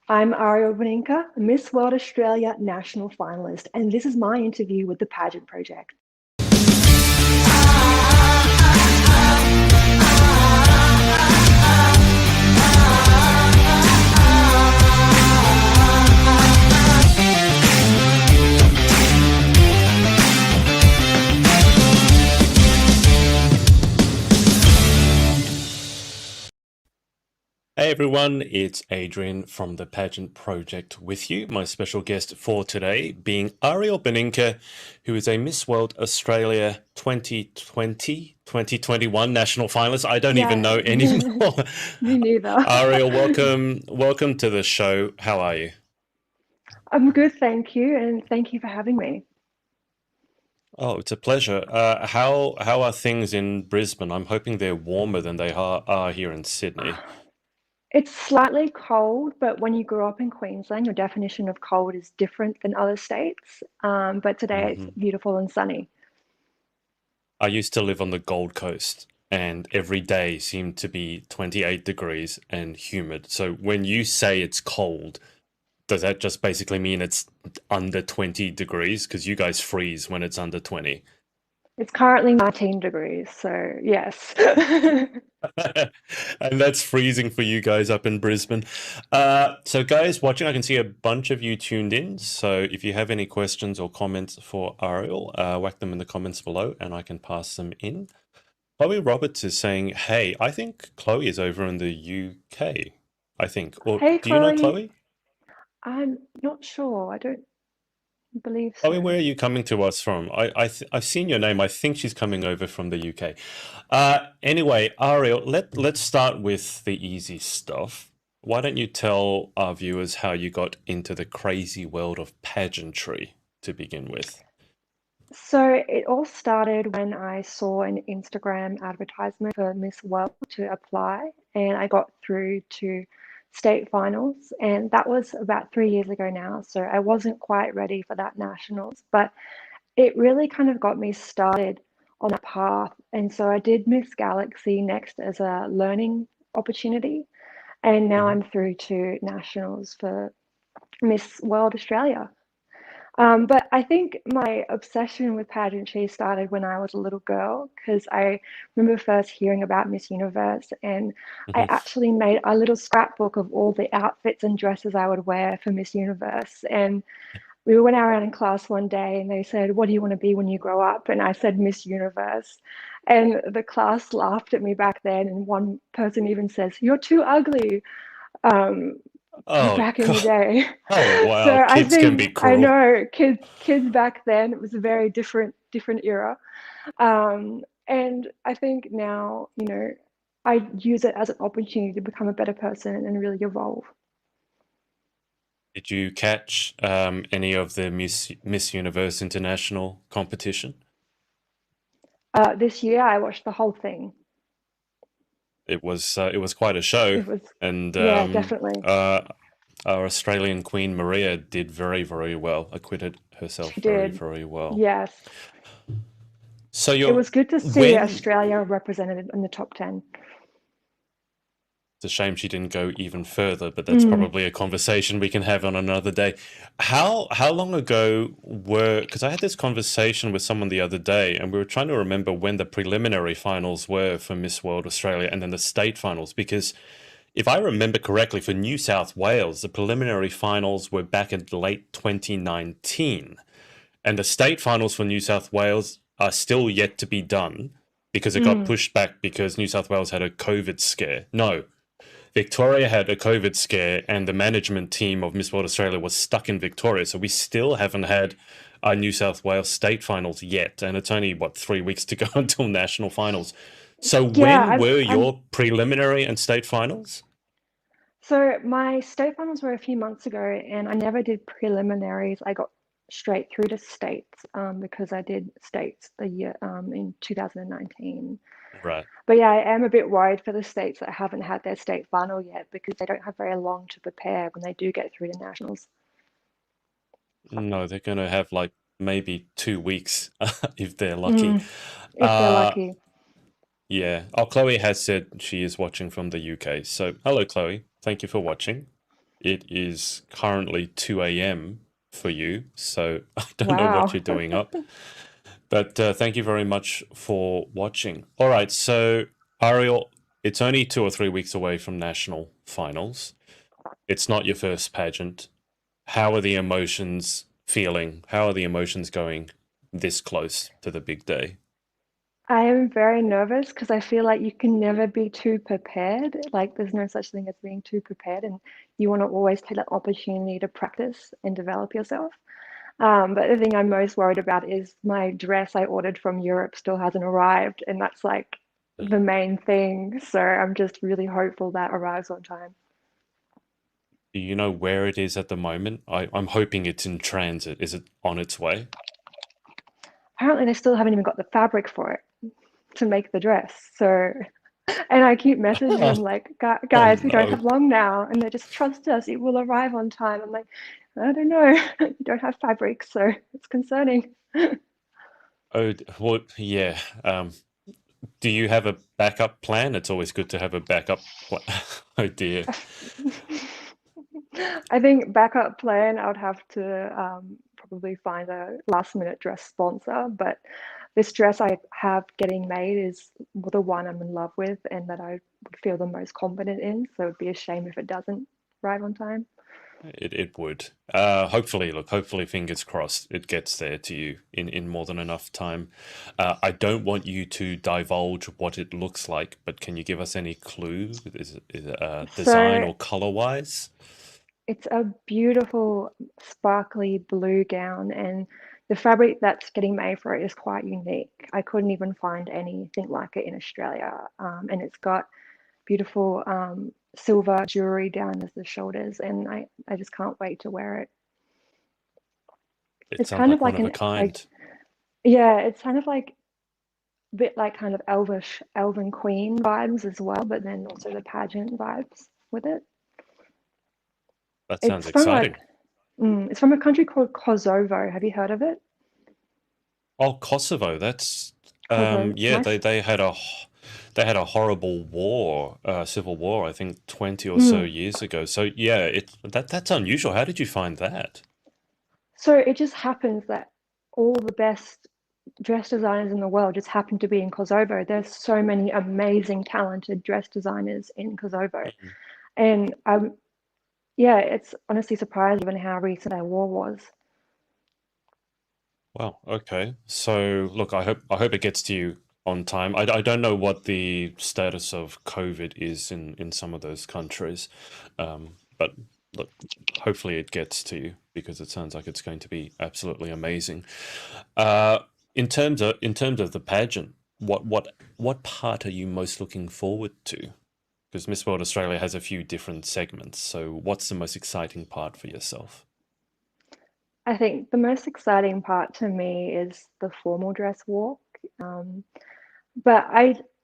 I'm Ariel Beninca, Miss World Australia National Finalist, and this is my interview with the Pageant Project. Hey everyone, it's Adrian from the Pageant Project with you. My special guest for today being Ariel Beninca, who is a Miss World Australia 2020-2021 national finalist. I don't even Yeah, know anymore. me neither. Ariel, welcome to the show. How are you? I'm good, thank you, and thank you for having me. Oh, it's a pleasure. How are things in Brisbane? I'm hoping they're warmer than they are here in Sydney. It's slightly cold, but when you grew up in Queensland, your definition of cold is different than other states. But today it's Mhm. beautiful and sunny. I used to live on the Gold Coast, and every day seemed to be 28 degrees and humid. So when you say it's cold, does that just basically mean it's under 20 degrees? Because you guys freeze when it's under 20. It's currently 19 degrees, so yes. And that's freezing for you guys up in Brisbane. So, guys watching, I can see a bunch of you tuned in. So, if you have any questions or comments for Ariel, whack them in the comments below and I can pass them in. Chloe Roberts is saying, hey, I think Chloe is over in the UK, I think. Or Hey, do you know Chloe. Chloe? I'm not sure. I don't believe Chloe, where so. are you coming to us from? I've seen your name. I think she's coming over from the UK. Anyway, Ariel, let's start with the easy stuff. Why don't you tell our viewers how you got into the crazy world of pageantry to begin with? So it all started when I saw an Instagram advertisement for Miss World to apply, and I got through to state finals, and that was about 3 years ago now. So I wasn't quite ready for that nationals, but it really kind of got me started on that path. And so I did Miss Galaxy next as a learning opportunity, and now Mhm. I'm through to nationals for Miss World Australia. But I think my obsession with pageantry started when I was a little girl because I remember first hearing about Miss Universe, and I Mhm. actually made a little scrapbook of all the outfits and dresses I would wear for Miss Universe. And we went around in class one day and they said, "What do you want to be when you grow up?" And I said, "Miss Universe." And the class laughed at me back then. And one person even says, "You're too ugly." Um, Oh Back in the God. day. Oh So wow. I Kids can be think I cruel. know kids back then it was a very different era. And I think now, I use it as an opportunity to become a better person and really evolve. Did you catch any of the Miss Universe International competition? This year I watched the whole thing. It was quite a show, It was, and yeah, definitely. our Australian Queen Maria did very, very well, acquitted herself She very, did. very well. Yes. So It you're was good to see when Australia represented in the top 10. it's a shame she didn't go even further, but that's Mm. probably a conversation we can have on another day. How long ago were, because I had this conversation with someone the other day and we were trying to remember when the preliminary finals were for Miss World Australia and then the state finals, because if I remember correctly, for New South Wales, the preliminary finals were back in late 2019, and the state finals for New South Wales are still yet to be done because it got Mm. pushed back because New South Wales had a COVID scare. No, Victoria had a COVID scare, and the management team of Miss World Australia was stuck in Victoria. So we still haven't had our New South Wales state finals yet, and it's only what 3 weeks to go until national finals. So Yeah, when were I'm your preliminary and state finals? So my state finals were a few months ago, and I never did preliminaries. I got straight through to states because I did states a year in 2019. Right. But yeah, I am a bit worried for the states that haven't had their state final yet because they don't have very long to prepare when they do get through to nationals. No, they're going to have like maybe 2 weeks if they're lucky. Mm, if they're Uh, lucky. yeah. Oh, Chloe has said she is watching from the UK. So, hello, Chloe. Thank you for watching. It is currently 2 a.m. for you, so I don't know what Wow. you're doing up. But thank you very much for watching. All right, so Ariel, it's only 2 or 3 weeks away from national finals. It's not your first pageant. How are the emotions feeling? How are the emotions going this close to the big day? I am very nervous because I feel like you can never be too prepared. Like, there's no such thing as being too prepared, and you want to always take that opportunity to practice and develop yourself. But the thing I'm most worried about is my dress I ordered from Europe still hasn't arrived, and that's like the main thing. So I'm just really hopeful that arrives on time. Do you know where it is at the moment? I'm hoping it's in transit. Is it on its way? Apparently, they still haven't even got the fabric for it to make the dress. So, and I keep messaging them like, Oh guys, we don't no. have long now, and they just trust us, it will arrive on time. I'm like, I don't know, you don't have fabric, so it's concerning. Oh, well, yeah. Do you have a backup plan? It's always good to have a backup plan. Oh dear. I think backup plan, I would have to probably find a last minute dress sponsor, but this dress I have getting made is the one I'm in love with and that I would feel the most confident in. So it'd be a shame if it doesn't arrive on time. It would. Hopefully, look, hopefully, fingers crossed, it gets there to you in more than enough time. I don't want you to divulge what it looks like, but can you give us any clue? Is it design So or color wise? it's a beautiful sparkly blue gown, and the fabric that's getting made for it is quite unique. I couldn't even find anything like it in Australia. And it's got beautiful silver jewelry down as the shoulders, and I just can't wait to wear it. It It's sounds kind of like one like of a an kind. yeah, it's kind of like a bit like kind of elvish elven queen vibes as well, but then also the pageant vibes with it. That sounds It's from a exciting. it's from a country called Kosovo. Have you heard of it? Oh, Kosovo. That's Kosovo. yeah. Nice. They had a horrible war, civil war. I think 20 or so Mm. years ago. So yeah, that's unusual. How did you find that? So it just happens that all the best dress designers in the world just happen to be in Kosovo. There's so many amazing, talented dress designers in Kosovo. Mm. And yeah, it's honestly surprising given how recent our war was. Wow. Okay. So look, I hope it gets to you on time. I don't know what the status of COVID is in some of those countries, but look, hopefully it gets to you because it sounds like it's going to be absolutely amazing. Uh, in terms of the pageant, what part are you most looking forward to? Because Miss World Australia has a few different segments. So what's the most exciting part for yourself? I think the most exciting part to me is the formal dress walk. Um, but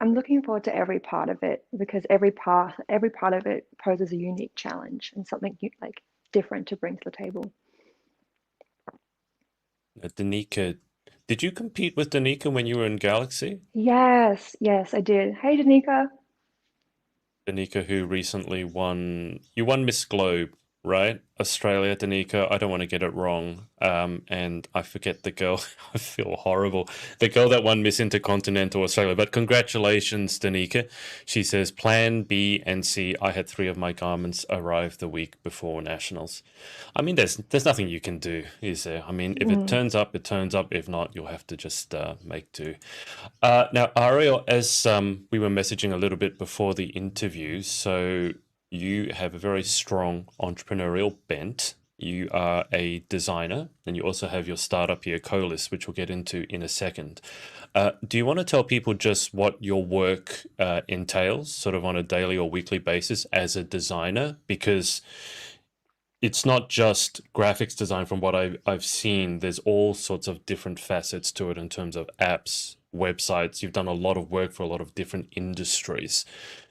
I'm looking forward to every part of it because every part of it poses a unique challenge and something like different to bring to the table. Danica, did you compete with Danica when you were in Galaxy? Yes, yes, I did. Hey, Danica. Danica, who recently won, you won Miss Globe, right? Australia, Danica. I don't want to get it wrong. And I forget the girl. I feel horrible. The girl that won Miss Intercontinental Australia. But congratulations, Danica. She says, Plan B and C. I had three of my garments arrive the week before nationals. I mean, there's nothing you can do, is there? I mean, if it Mm. turns up, it turns up. If not, you'll have to just make do. Now, Ariel, as we were messaging a little bit before the interview, so you have a very strong entrepreneurial bent. You are a designer, and you also have your startup here, Coalesce, which we'll get into in a second. Do you want to tell people just what your work entails, sort of on a daily or weekly basis as a designer? Because it's not just graphics design from what I've seen. There's all sorts of different facets to it in terms of apps, websites. You've done a lot of work for a lot of different industries.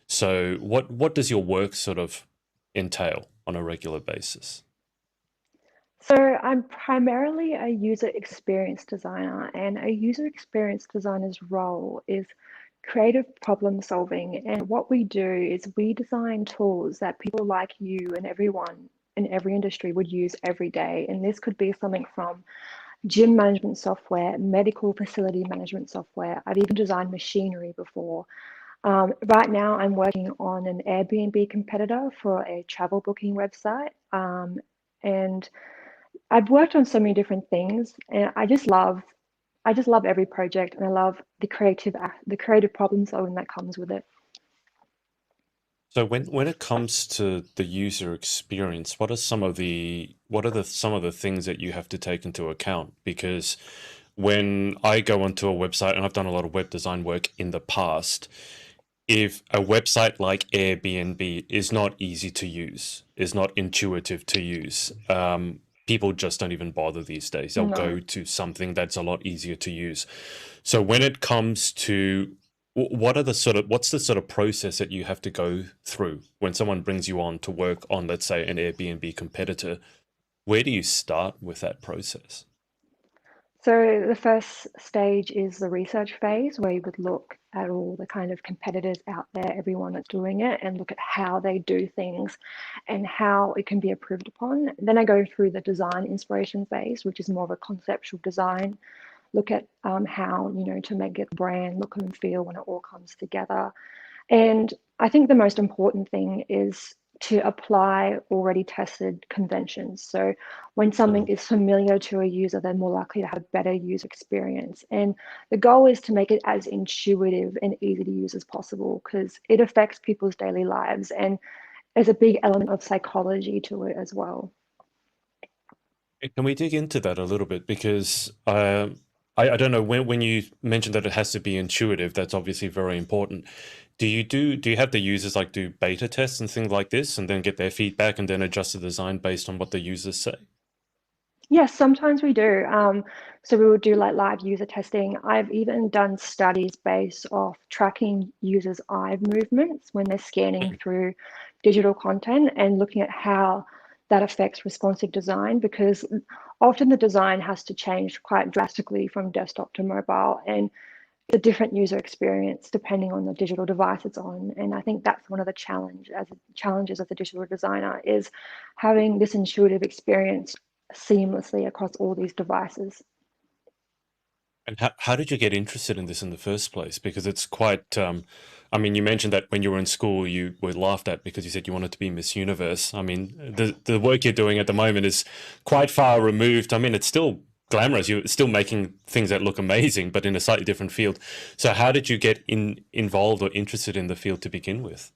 So what does your work sort of entail on a regular basis? So I'm primarily a user experience designer, and a user experience designer's role is creative problem solving. And what we do is we design tools that people like you and everyone in every industry would use every day. And this could be something from gym management software, medical facility management software. I've even designed machinery before. Right now, I'm working on an Airbnb competitor for a travel booking website. And I've worked on so many different things, and I just love every project, and I love the creative problem solving that comes with it. So when it comes to the user experience, what are the some of the things that you have to take into account? Because when I go onto a website, and I've done a lot of web design work in the past, if a website like Airbnb is not easy to use, is not intuitive to use, people just don't even bother these days. They'll No. go to something that's a lot easier to use. So when it comes to what's the sort of process that you have to go through when someone brings you on to work on, let's say, an Airbnb competitor? Where do you start with that process? So the first stage is the research phase, where you would look at all the kind of competitors out there, everyone that's doing it, and look at how they do things and how it can be improved upon. Then I go through the design inspiration phase, which is more of a conceptual design. Look at how, to make it brand look and feel when it all comes together. And I think the most important thing is to apply already tested conventions. So when something Mm. is familiar to a user, they're more likely to have a better user experience. And the goal is to make it as intuitive and easy to use as possible, because it affects people's daily lives. And there's a big element of psychology to it as well. Can we dig into that a little bit? Because I don't know, when you mentioned that it has to be intuitive, that's obviously very important. Do you have the users like do beta tests and things like this, and then get their feedback and then adjust the design based on what the users say? Yes, sometimes we do. So we would do like live user testing. I've even done studies based off tracking users' eye movements when they're scanning Mm. through digital content and looking at how that affects responsive design, because often the design has to change quite drastically from desktop to mobile, and it's a different user experience depending on the digital device it's on. And I think that's one of the challenges as a digital designer, is having this intuitive experience seamlessly across all these devices. And how did you get interested in this in the first place? Because it's quite, I mean, you mentioned that when you were in school, you were laughed at because you said you wanted to be Miss Universe. I mean, the work you're doing at the moment is quite far removed. I mean, it's still glamorous. You're still making things that look amazing, but in a slightly different field. So how did you get involved or interested in the field to begin with?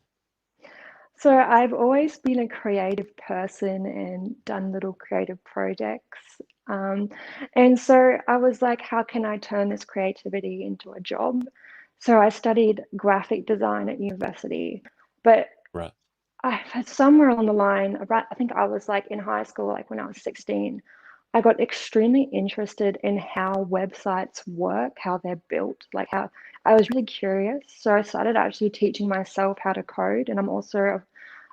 So I've always been a creative person and done little creative projects. Um, and so I was like, how can I turn this creativity into a job? So I studied graphic design at university, but Right. I somewhere along the line, about I think I was like in high school, like when I was 16, I got extremely interested in how websites work, how they're built, like how I was really curious. So I started actually teaching myself how to code, and I'm also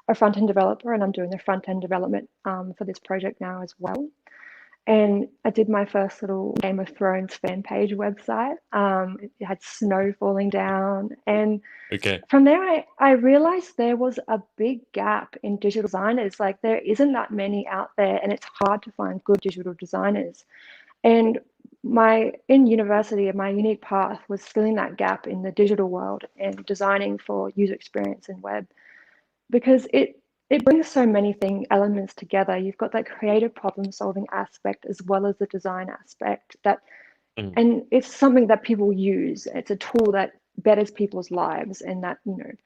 a front-end developer, and I'm doing the front-end development for this project now as well. And I did my first little Game of Thrones fan page website. It had snow falling down, and Okay. from there, I realized there was a big gap in digital designers. Like, there isn't that many out there, and it's hard to find good digital designers. And in university, my unique path was filling that gap in the digital world and designing for user experience and web, because it brings so many elements together. You've got that creative problem solving aspect as well as the design aspect, Mm. and it's something that people use. It's a tool that betters people's lives, and that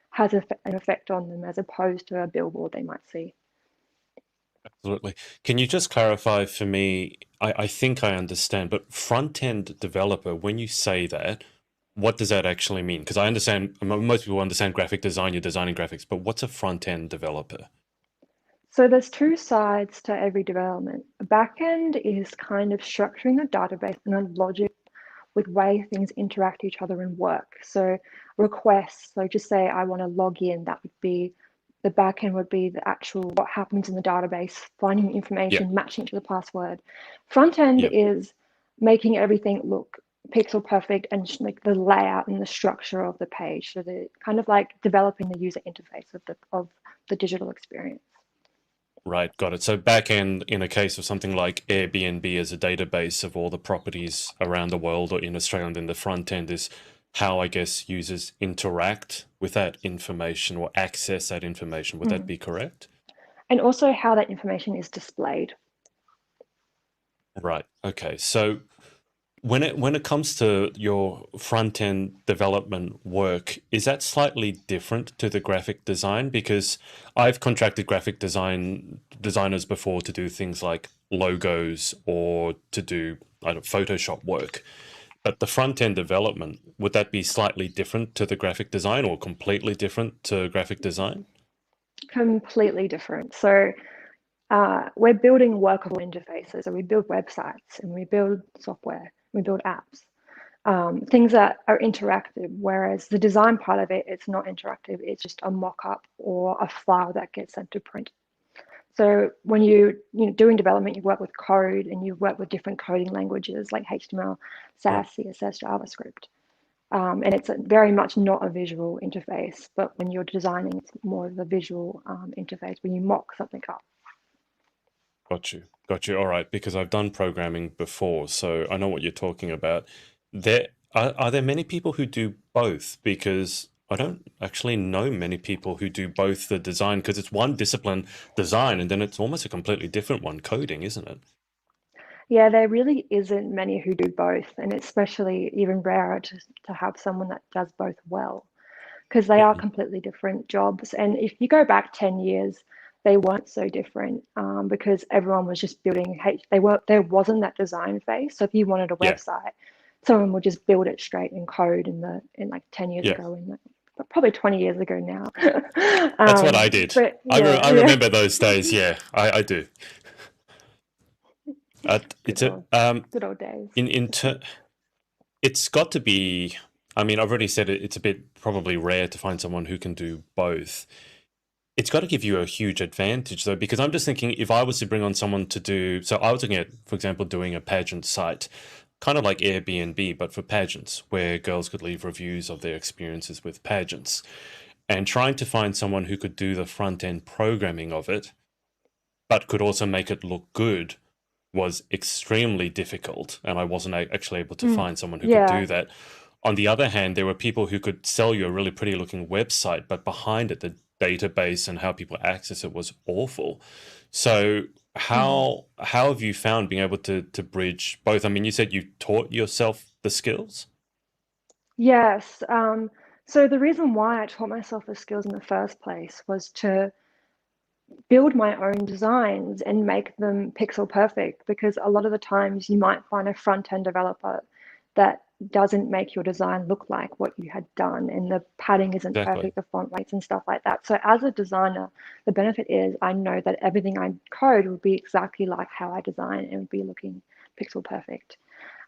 has an effect on them, as opposed to a billboard they might see. Absolutely. Can you just clarify for me? I think I understand, but front-end developer, when you say that, what does that actually mean? Because I understand, most people understand graphic design, you're designing graphics, but what's a front-end developer? So there's two sides to every development. The back end is kind of structuring a database and a logic with way things interact with each other and work. So requests, so just say I want to log in, that would be the backend, would be the actual what happens in the database, finding Yeah, information, matching it to the password. Front end yeah. is making everything look pixel perfect and like the layout and the structure of the page. So the kind of like developing the user interface of the digital experience. Right, got it. So back end, in a case of something like Airbnb as a database of all the properties around the world or in Australia, and then the front end is how I guess users interact with that information or access that information. Would that Mm. be correct? And also how that information is displayed. Right. Okay. So when it comes to your front end development work, is that slightly different to the graphic design? Because I've contracted graphic designers before to do things like logos or to do I don't Photoshop work. But the front end development, would that be slightly different to the graphic design or completely different to graphic design? Completely different. So we're building workable interfaces. So we build websites and we build software, we build apps, things that are interactive. Whereas the design part of it, it's not interactive. It's just a mock-up or a file that gets sent to print. So when you're doing development, you work with code and you work with different coding languages like HTML, Mm. SAS, CSS, JavaScript. And it's very much not a visual interface, but when you're designing, it's more of a visual interface when you mock something up. Got you. Got you. All right. Because I've done programming before, so I know what you're talking about. Are there many people who do both? Because I don't actually know many people who do both the design, because it's one discipline, design, and then it's almost a completely different one, coding, isn't it? Yeah, there really isn't many who do both, and especially even rarer to have someone that does both well, because they are Mhm. completely different jobs. And if you go back 10 years, they weren't so different because everyone was just building. There wasn't that design phase. So if you wanted a Yeah. website, someone would just build it straight in code in like 10 years Yeah. ago, probably 20 years ago now. That's what I did. But I yeah, yeah, remember those days. Yeah, I do. good It's a old, good old days. in ter- it's got to be. I mean, I've already said it. It's a bit probably rare to find someone who can do both. It's got to give you a huge advantage though, because I'm just thinking if I was to bring on someone to do, so I was looking at, for example, doing a pageant site, kind of like Airbnb, but for pageants, where girls could leave reviews of their experiences with pageants, and trying to find someone who could do the front end programming of it, but could also make it look good was extremely difficult. And I wasn't actually able to Mm, find someone who could yeah. do that. On the other hand, there were people who could sell you a really pretty looking website, but behind it, the database and how people access it was awful. So Mhm. how have you found being able to bridge both? I mean, you said you taught yourself the skills. Yes. So the reason why I taught myself the skills in the first place was to build my own designs and make them pixel perfect because a lot of the times you might find a front end developer that doesn't make your design look like what you had done and the padding isn't Exactly. perfect, the font weights and stuff like that. So as a designer, the benefit is I know that everything I code will be exactly like how I design and would be looking pixel perfect.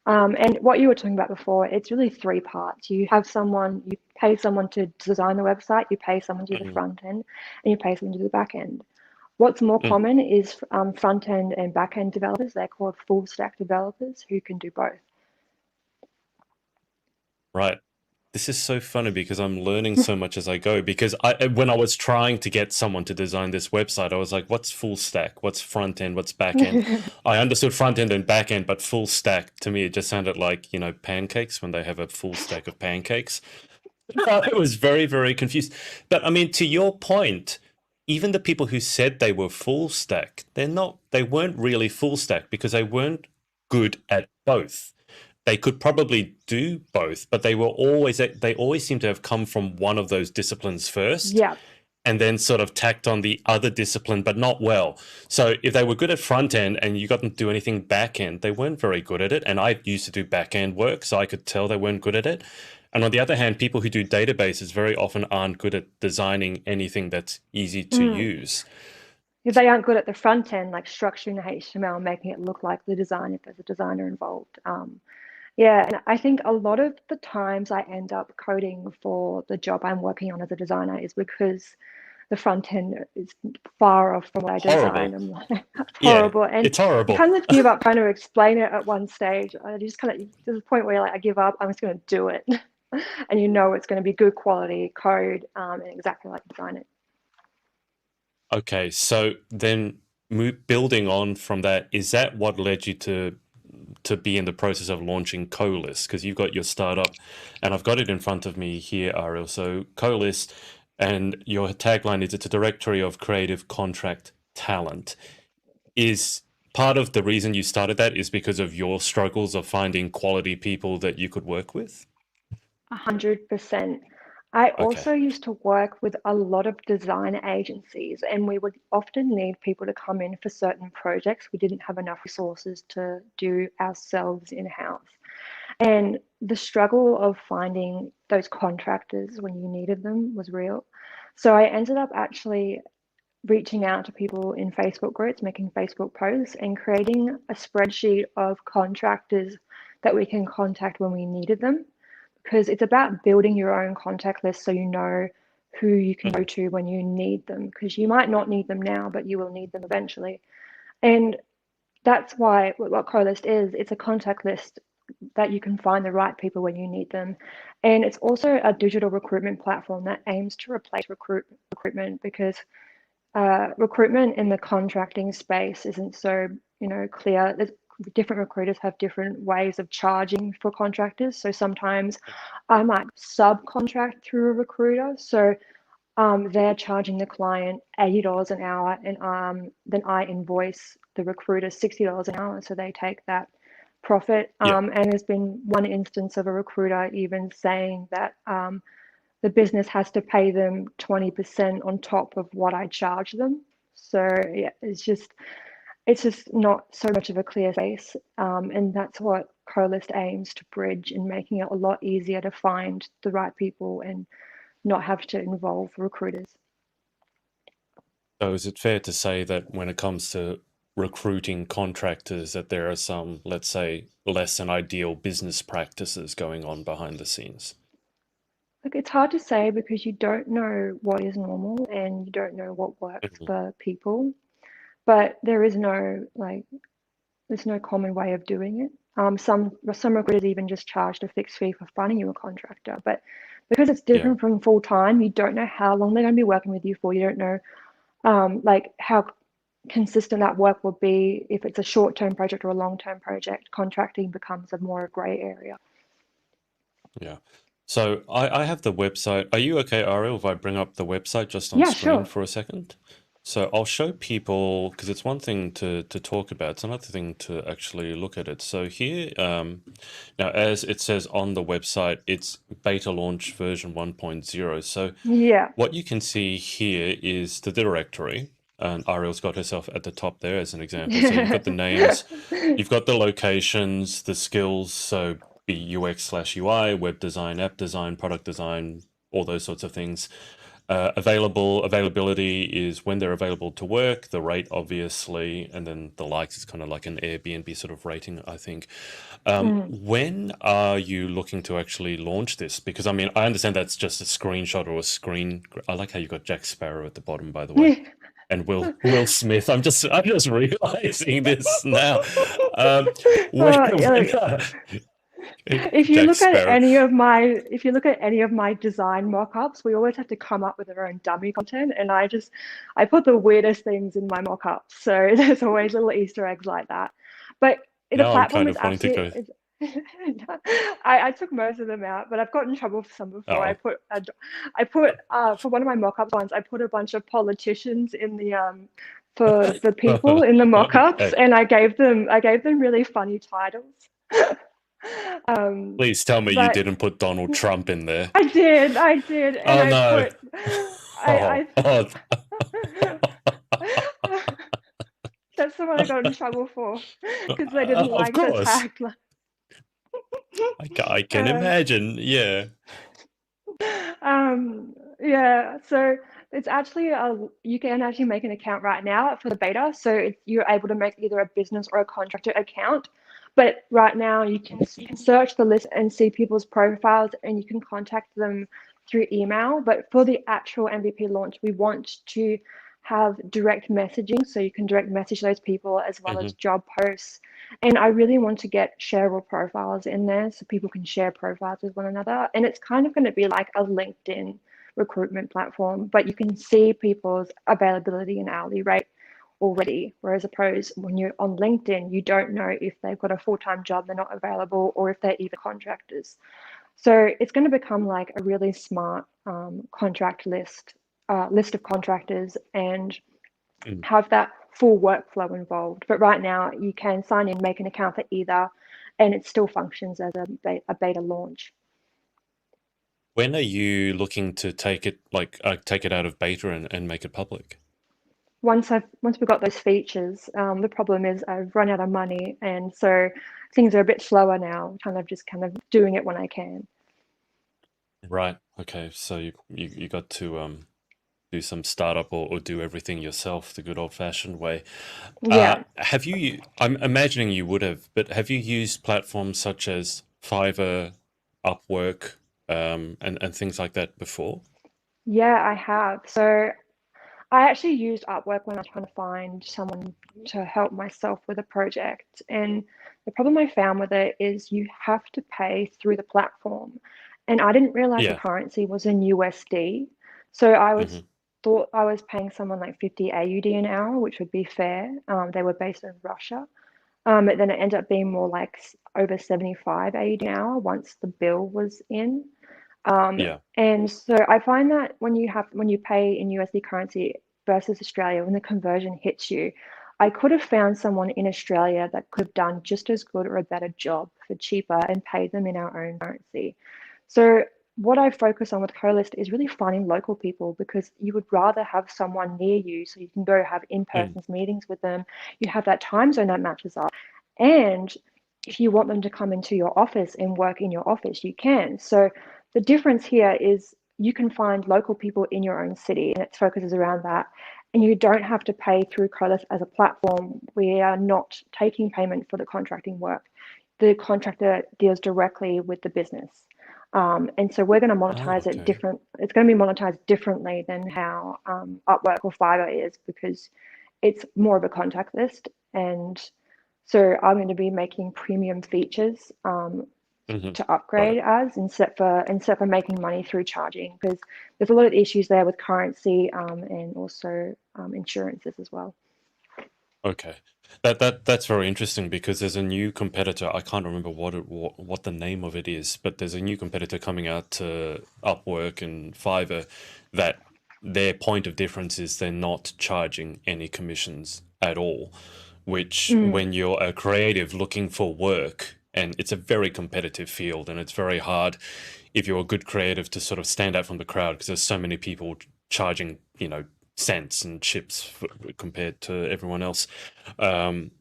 And what you were talking about before, it's really three parts. You pay someone to design the website, you pay someone to do the Mhm. front end, and you pay someone to do the back end. What's more Mm. common is front end and back end developers. They're called full stack developers who can do both. Right. This is so funny because I'm learning so much as I go. Because when I was trying to get someone to design this website, I was like, what's full stack? What's front end? What's back end? I understood front end and back end, but full stack to me, it just sounded like, pancakes when they have a full stack of pancakes. I was very, very confused. But I mean, to your point, even the people who said they were full stack, they weren't really full stack because they weren't good at both. They could probably do both, but they always seem to have come from one of those disciplines first Yeah. and then sort of tacked on the other discipline, but not well. So if they were good at front end and you got them to do anything back end, they weren't very good at it. And I used to do back end work, so I could tell they weren't good at it. And on the other hand, people who do databases very often aren't good at designing anything that's easy to Mm. use. If they aren't good at the front end, like structuring the HTML, making it look like the design if there's a designer involved. Yeah, and I think a lot of the times I end up coding for the job I'm working on as a designer is because the front end is far off from what I design. Horrible. I'm like, Yeah, horrible. And it's you horrible. kind of give up trying to explain it at one stage. I just kind of, there's a point where you're like, I give up, I'm just going to do it. And you know it's going to be good quality code and exactly like design it. Okay, so then building on from that, is that what led you to be in the process of launching Coalesce? Because you've got your startup, and I've got it in front of me here, Ariel. So Coalesce, and your tagline is it's a directory of creative contract talent. Is part of the reason you started that is because of your struggles of finding quality people that you could work with? 100%. I Okay. also used to work with a lot of design agencies, and we would often need people to come in for certain projects we didn't have enough resources to do ourselves in-house. And the struggle of finding those contractors when you needed them was real. So I ended up actually reaching out to people in Facebook groups, making Facebook posts, and creating a spreadsheet of contractors that we can contact when we needed them. Because it's about building your own contact list so you know who you can go Mhm. to when you need them. Because you might not need them now, but you will need them eventually. And that's why what Coalesce is, it's a contact list that you can find the right people when you need them. And it's also a digital recruitment platform that aims to replace recruitment because recruitment in the contracting space isn't so, clear. Different recruiters have different ways of charging for contractors. So sometimes I might subcontract through a recruiter. So they're charging the client $80 an hour, and then I invoice the recruiter $60 an hour. So they take that profit. Yeah. And there's been one instance of a recruiter even saying that the business has to pay them 20% on top of what I charge them. So yeah, it's just not so much of a clear space, and that's what Coalesce aims to bridge in making it a lot easier to find the right people and not have to involve recruiters. So is it fair to say that when it comes to recruiting contractors, that there are some, let's say, less than ideal business practices going on behind the scenes? Like it's hard to say because you don't know what is normal and you don't know what works Mhm. for people, but there is no like there's no common way of doing it. Some recruiters even just charge a fixed fee for finding you a contractor, but because it's Yeah. different from full time, you don't know how long they're going to be working with you for. You don't know like how consistent that work will be if it's a short-term project or a long-term project. Contracting becomes a more gray area. Yeah. So I have the website. Are you okay, Ariel, if I bring up the website just on Yeah, screen sure. for a second? So I'll show people, because it's one thing to talk about, it's another thing to actually look at it. So here, now as it says on the website, it's beta launch version 1.0. So Yeah. what you can see here is the directory, and Ariel's got herself at the top there as an example. So you've got the names, you've got the locations, the skills, so be UX/UI, web design, app design, product design, all those sorts of things. Availability is when they're available to work, the rate obviously, and then the likes is kind of like an Airbnb sort of rating, I think. Mm. When are you looking to actually launch this? Because I mean, I understand that's just a screenshot or a screen. I like how you got Jack Sparrow at the bottom, by the way, and Will Smith. I'm just realizing this now. Um, when, Yeah, when like, if you Jack look at Sparrow. any of my if you look at any of my design mock-ups, we always have to come up with our own dummy content, and I put the weirdest things in my mock-ups. So there's always little Easter eggs like that. But the Now I'm platform kind is of wanting to go. I took most of them out, but I've gotten in trouble for some before. Oh, I put for one of my mock-up ones, I put a bunch of politicians in the for the people in the mock-ups, okay. and I gave them really funny titles. Um, Please tell me you but didn't put Donald Trump in there. I did, and Oh I no. put, Oh, I, oh. that's the one I got in trouble for because they didn't Of like the course. tagline. I can Uh, imagine. Yeah. yeah, so it's actually you can actually make an account right now for the beta. So you're able to make either a business or a contractor account. But right now you can search the list and see people's profiles and you can contact them through email, but for the actual MVP launch, we want to have direct messaging so you can direct message those people as well Hmm. as job posts. And I really want to get shareable profiles in there so people can share profiles with one another. And it's kind of going to be like a LinkedIn recruitment platform, but you can see people's availability and hourly rate already. Whereas opposed when you're on LinkedIn, you don't know if they've got a full-time job, they're not available, or if they're even contractors. So it's going to become like a really smart contract list of contractors, and Mm. have that full workflow involved. But right now, you can sign in, make an account for either, and it still functions as a beta launch. When are you looking to take it out of beta and make it public? Once we've got those features, the problem is I've run out of money, and so things are a bit slower now. Kind of doing it when I can. Right. Okay. So you got to do some startup or do everything yourself the good old fashioned way. Yeah, Have you? I'm imagining you would have, but have you used platforms such as Fiverr, Upwork, and things like that before? yeah, I have. So I actually used Upwork when I was trying to find someone to help myself with a project. And the problem I found with it is you have to pay through the platform. And I didn't realize the Yeah. currency was in USD. So I Hmm. was thought I was paying someone like 50 AUD an hour, which would be fair. They were based in Russia. But then it ended up being more like over 75 AUD an hour once the bill was in. Um, Yeah. and so I find that when you pay in USD currency versus Australia, when the conversion hits you, I could have found someone in Australia that could have done just as good or a better job for cheaper and paid them in our own currency. So what I focus on with Coalesce is really finding local people, because you would rather have someone near you so you can go have Mm. in-person meetings with them. You have that time zone that matches up. And if you want them to come into your office and work in your office, you can. So the difference here is you can find local people in your own city, and it focuses around that. And you don't have to pay through Coalesce as a platform. We are not taking payment for the contracting work. The contractor deals directly with the business. And so we're going to Oh, monetize it okay. different. It's going to be monetized differently than how Upwork or Fiverr is, because it's more of a contact list. And so I'm going to be making premium features Hmm. to Got upgrade it. as, instead for making money through charging, because there's a lot of issues there with currency and also insurances as well. Okay. That's very interesting because there's a new competitor. I can't remember what the name of it is, but there's a new competitor coming out to Upwork and Fiverr that their point of difference is they're not charging any commissions at all, which Mm, when you're a creative looking for work, and it's a very competitive field and it's very hard if you're a good creative to sort of stand out from the crowd because there's so many people charging, cents and chips compared to everyone else. Um,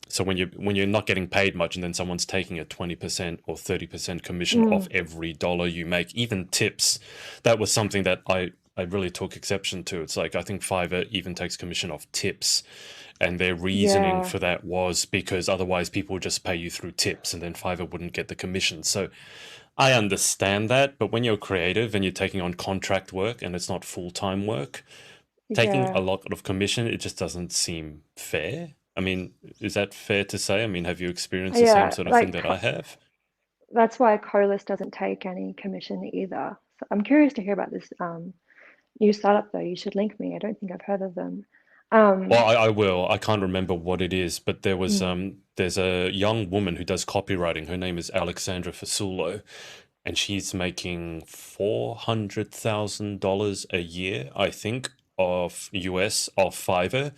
so when you're not getting paid much, and then someone's taking a 20% or 30% commission off mm, every dollar you make, even tips, that was something that I really took exception to. It's like I think Fiverr even takes commission off tips, and their reasoning yeah, for that was because otherwise people would just pay you through tips, and then Fiverr wouldn't get the commission. So I understand that, but when you're creative and you're taking on contract work and it's not full-time work, taking a yeah, lot of commission, it just doesn't seem fair. I mean, is that fair to say? I mean, have you experienced the same yeah. sort of thing Like that I have? that's why Coalesce doesn't take any commission either. So I'm curious to hear about this new startup though. You should link me. I don't think I've heard of them. Well, Um, I will. I can't remember what it is, but mm, there's a young woman who does copywriting. Her name is Alexandra Fasulo, and she's making $400,000 a year, I think, of US of Fiverr.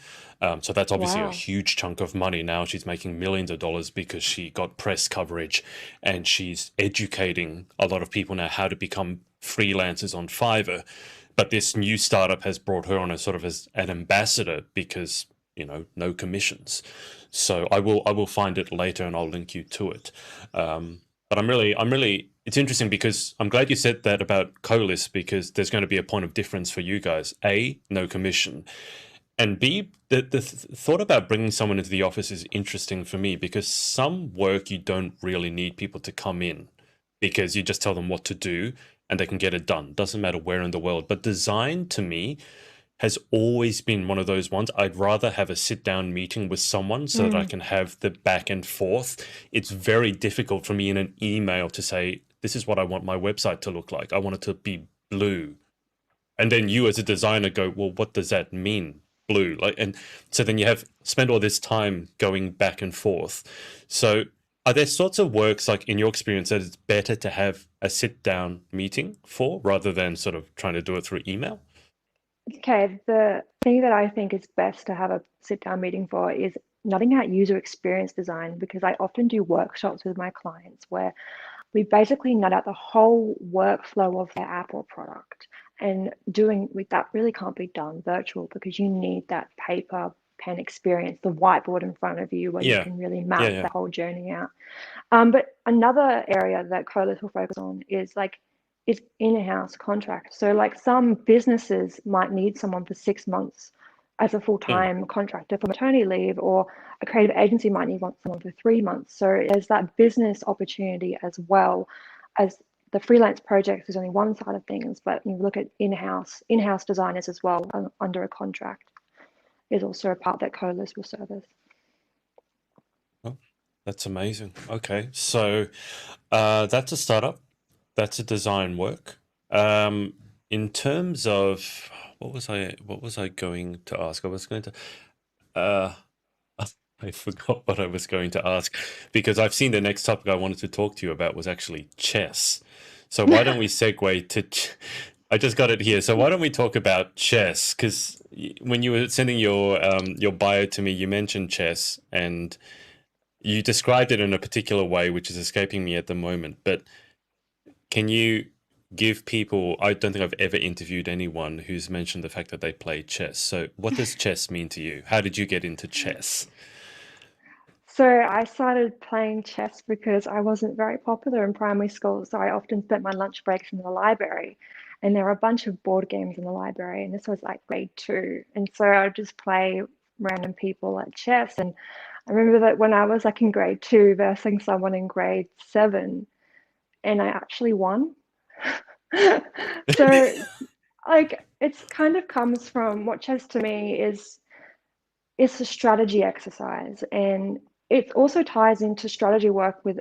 So that's obviously a wow. huge chunk of money. Now she's making millions of dollars because she got press coverage, and she's educating a lot of people now how to become freelancers on Fiverr. But this new startup has brought her on as sort of as an ambassador because no commissions. So I will find it later and I'll link you to it. But I'm really it's interesting because I'm glad you said that about Coalesce because there's going to be a point of difference for you guys. A, no commission, and B, the thought about bringing someone into the office is interesting for me because some work you don't really need people to come in because you just tell them what to do and they can get it done. Doesn't matter where in the world. But design to me has always been one of those ones. I'd rather have a sit down meeting with someone so that I Mm, can have the back and forth. It's very difficult for me in an email to say, this is what I want my website to look like. I want it to be blue. And then you as a designer go, well, what does that mean? Blue. Like, and so then you have spent all this time going back and forth. So are there sorts of works, like in your experience, that it's better to have a sit down meeting for rather than sort of trying to do it through email? okay, the thing that I think is best to have a sit down meeting for is nutting out user experience design, because I often do workshops with my clients where we basically nut out the whole workflow of their app or product. And doing with that really can't be done virtual, because you need that paper pen experience, the whiteboard in front of you where you Yeah. can really Yeah. map Yeah. the whole journey out. But another area that Coalesce will focus on is in-house contract. So like some businesses might need someone for 6 months as a Mm. full-time contractor for maternity leave, or a creative agency might need someone for 3 months. So there's that business opportunity as well as the freelance projects is only one side of things, but you look at in-house designers as well under a contract is also a part that Coalesce will service. Oh, that's amazing. Okay. So that's a startup. That's a design work. In terms of what was I going to ask? I was going to uh I forgot what I was going to ask because I've seen the next topic I wanted to talk to you about was actually chess. So why don't we segue to I just got it here. So why don't we talk about chess? Because when you were sending your bio to me, you mentioned chess and you described it in a particular way, which is escaping me at the moment. But can you give people, I don't think I've ever interviewed anyone who's mentioned the fact that they play chess. So what does chess mean to you? How did you get into chess? So I started playing chess because I wasn't very popular in primary school, so I often spent my lunch breaks in the library, and there were a bunch of board games in the library, and this was like grade two, and so I would just play random people at chess. And I remember that when I was like in grade two versing someone in grade seven, and I actually won. So like it's kind of comes from what chess to me is it's a strategy exercise, and it also ties into strategy work with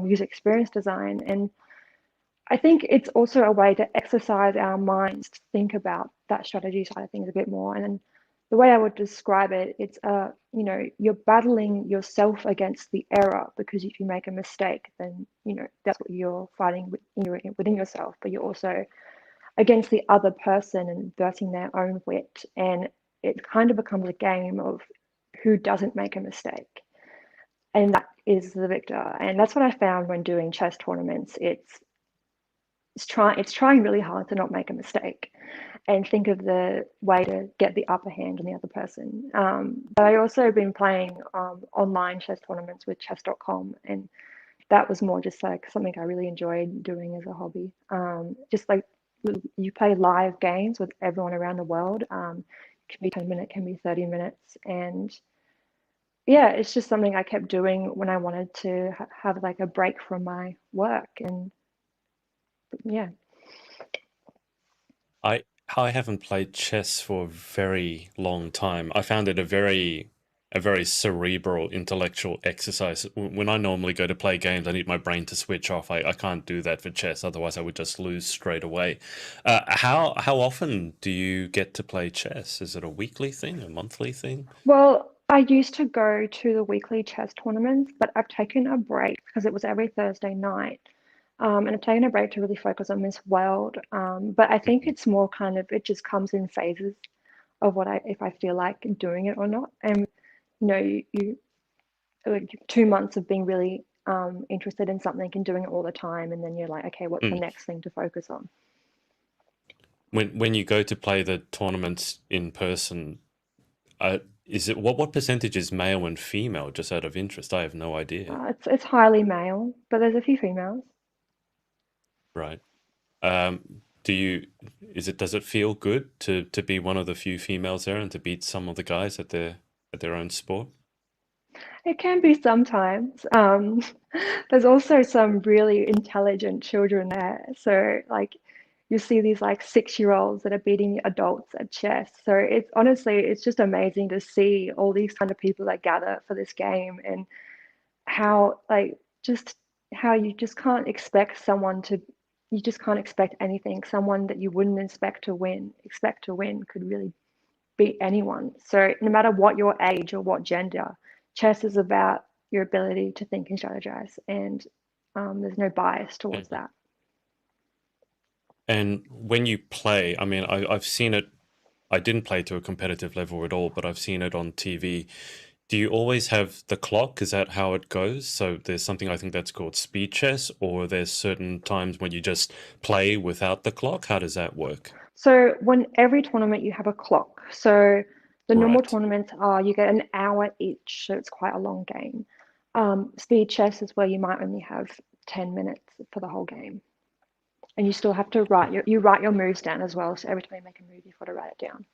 user experience design. And I think it's also a way to exercise our minds to think about that strategy side of things a bit more. And then the way I would describe it, it's you're battling yourself against the error, because if you make a mistake, then that's what you're fighting within yourself, but you're also against the other person and versing their own wit. And it kind of becomes a game of who doesn't make a mistake. And that is the victor. And that's what I found when doing chess tournaments. It's trying really hard to not make a mistake and think of the way to get the upper hand on the other person. But I also been playing online chess tournaments with chess.com, and that was more just like something I really enjoyed doing as a hobby. Just like you play live games with everyone around the world. It can be 10 minutes, can be 30 minutes. And yeah, it's just something I kept doing when I wanted to have like a break from my work. And yeah. I I haven't played chess for a very long time. I found it a very cerebral intellectual exercise. When I normally go to play games, I need my brain to switch off. I can't do that for chess, otherwise I would just lose straight away. How often do you get to play chess? Is it a weekly thing, a monthly thing? Well, I used to go to the weekly chess tournaments, but I've taken a break because it was every Thursday night. And I've taken a break to really focus on Miss World. But I think Mhm. it's more kind of, it just comes in phases of if I feel like doing it or not. And, you like 2 months of being really interested in something and doing it all the time. And then you're like, okay, what's the Mm. next thing to focus on? When you go to play the tournaments in person, is it what percentage is male and female? Just out of interest, I have no idea. It's highly male, but there's a few females. Right. Do you does it feel good to be one of the few females there and to beat some of the guys at their own sport? It can be sometimes. There's also some really intelligent children there. So, like, you see these like 6-year-olds that are beating adults at chess. So it's honestly, it's just amazing to see all these kind of people that gather for this game, and how like just how you just can't expect someone to, you just can't expect anything. Someone that you wouldn't expect to win could really beat anyone. So no matter what your age or what gender, chess is about your ability to think and strategize, and there's no bias towards And, that. and when you play, I mean, I've seen it. I didn't play to a competitive level at all, but I've seen it on TV. Do you always have the clock? Is that how it goes? So there's something I think that's called speed chess, or there's certain times when you just play without the clock? How does that work? So when every tournament you have a clock. So the normal Right. tournaments are you get an hour each, so it's quite a long game. Speed chess is where you might only have 10 minutes for the whole game. And you still have to write your moves down as well. So every time you make a move, you've got to write it down.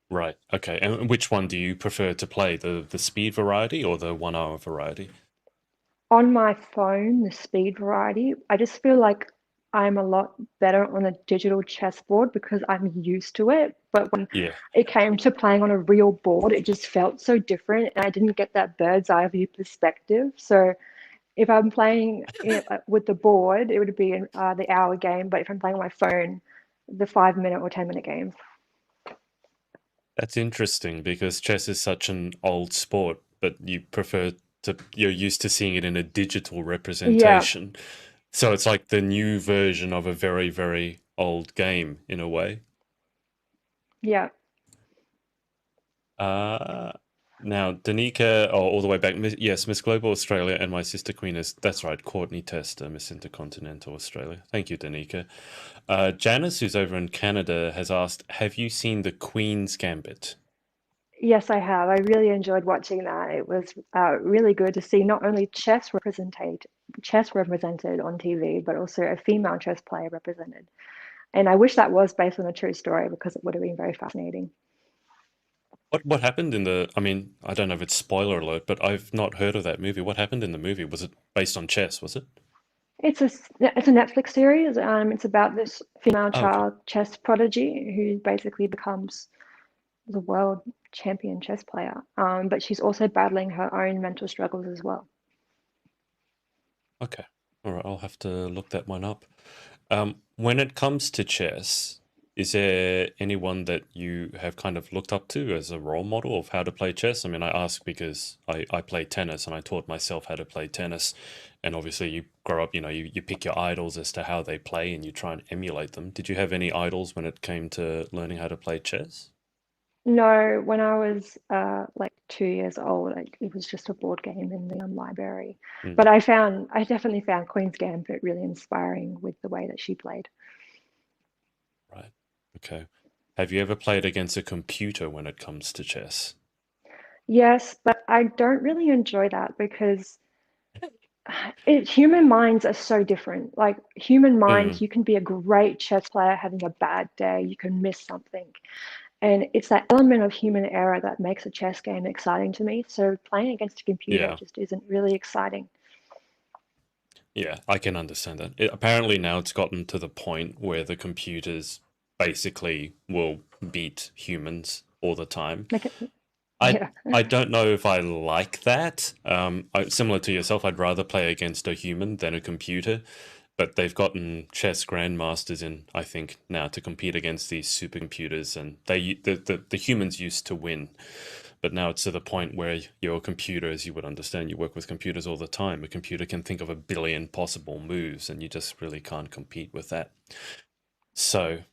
Right. Okay. And which one do you prefer to play? The speed variety or the 1 hour variety? On my phone, the speed variety, I just feel like I'm a lot better on a digital chessboard because I'm used to it. But when Yeah. it came to playing on a real board, it just felt so different, and I didn't get that bird's eye view perspective. So if I'm playing with the board, it would be the hour game. But if I'm playing on my phone, the 5 minute or 10 minute games. That's interesting because chess is such an old sport, but you're used to seeing it in a digital Yeah, representation. So it's like the new version of a very, very old game in a way. yeah. Uh, Now, Danica, oh, all the way back. Yes, Miss Global Australia, and my sister queen is, that's right, Courtney Tester, Miss Intercontinental Australia. Thank you, Danica. Janice, who's over in Canada, has asked, have you seen the Queen's Gambit? Yes, I have. I really enjoyed watching that. It was really good to see not only chess represented on TV, but also a female chess player represented. And I wish that was based on a true story because it would have been very fascinating. What happened in the, I mean, I don't know if it's spoiler alert, but I've not heard of that movie. What happened in the movie? Was it based on chess, was it? It's a Netflix series. It's about this female Oh, okay. child chess prodigy who basically becomes the world champion chess player. But she's also battling her own mental struggles as well. Okay. All right, I'll have to look that one up. When it comes to chess, is there anyone that you have kind of looked up to as a role model of how to play chess? I mean, I ask because I play tennis and I taught myself how to play tennis. And obviously, you grow up, you pick your idols as to how they play and you try and emulate them. Did you have any idols when it came to learning how to play chess? No, when I was like 2 years old, it was just a board game in the library. Mm, But I definitely found Queen's Gambit really inspiring with the way that she played. right. Okay. Have you ever played against a computer when it comes to chess? Yes, but I don't really enjoy that because human minds are so different. Like human minds, Mm, you can be a great chess player having a bad day, you can miss something. And it's that element of human error that makes a chess game exciting to me. So playing against a computer yeah. just isn't really exciting. Yeah, I can understand that. Apparently now it's gotten to the point where the computers basically will beat humans all the time. Like, I yeah. I don't know if I like that. Similar to yourself, I'd rather play against a human than a computer. But they've gotten chess grandmasters in, I think, now to compete against these supercomputers, and the humans used to win. But now it's to the point where your computer, as you would understand, you work with computers all the time. A computer can think of a billion possible moves, and you just really can't compete with that. So,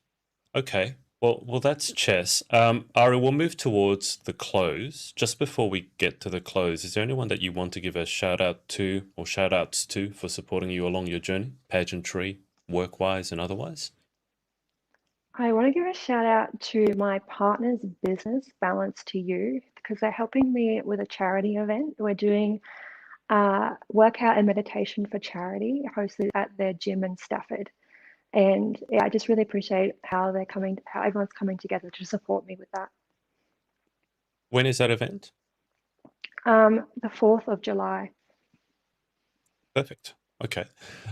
okay. Well, that's chess. Ari, we'll move towards the close. Just before we get to the close, is there anyone that you want to give a shout out to or shout outs to for supporting you along your journey, pageantry, work-wise and otherwise? I want to give a shout out to my partner's business, Balance to You, because they're helping me with a charity event. We're doing workout and meditation for charity hosted at their gym in Stafford. And yeah, I just really appreciate how everyone's coming together to support me with that. When is that event? The 4th of July. Perfect. Okay.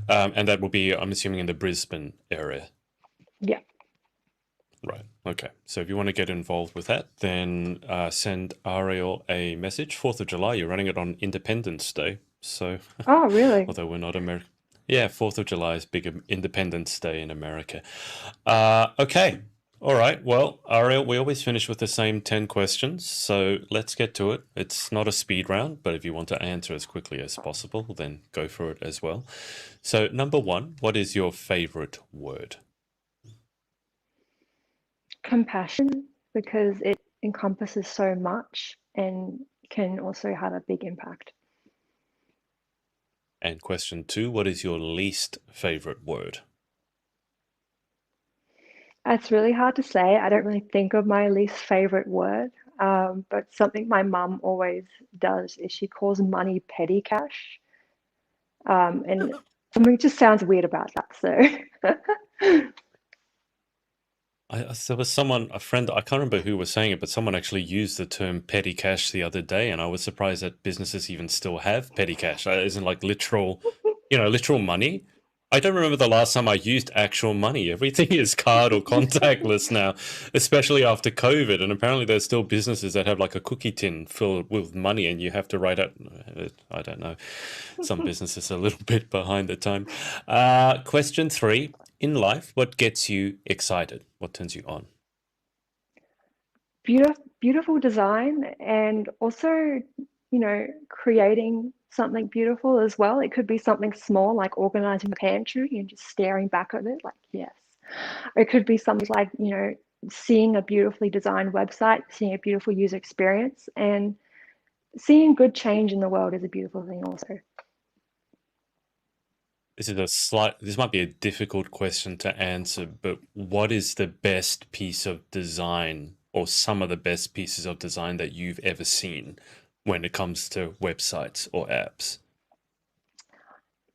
And that will be, I'm assuming, in the Brisbane area. Yeah. Right. Okay. So if you want to get involved with that, then send Ariel a message. 4th of July, you're running it on Independence Day. So, Oh, really? although we're not American. Yeah, 4th of July is big Independence Day in America. Okay. All right. Well, Ariel, we always finish with the same 10 questions. So let's get to it. It's not a speed round, but if you want to answer as quickly as possible, then go for it as well. So, number one, what is your favorite word? Compassion, because it encompasses so much and can also have a big impact. And question two, what is your least favorite word? It's really hard to say. I don't really think of my least favorite word, but something my mum always does is she calls money petty cash. And something just sounds weird about that. So, There was someone, a friend, I can't remember who was saying it, but someone actually used the term petty cash the other day, and I was surprised that businesses even still have petty cash. Isn't like literal, literal money. I don't remember the last time I used actual money. Everything is card or contactless now, especially after COVID. And apparently, there's still businesses that have like a cookie tin filled with money, and you have to write out. I don't know. Some businesses are a little bit behind the time. Question three. In life, what gets you excited? What turns you on? beautiful design, and also, creating something beautiful as well. It could be something small like organizing a pantry and just staring back at it like, yes. Or it could be something like, seeing a beautifully designed website, seeing a beautiful user experience, and seeing good change in the world is a beautiful thing also. This might be a difficult question to answer, but what is the best piece of design or some of the best pieces of design that you've ever seen when it comes to websites or apps?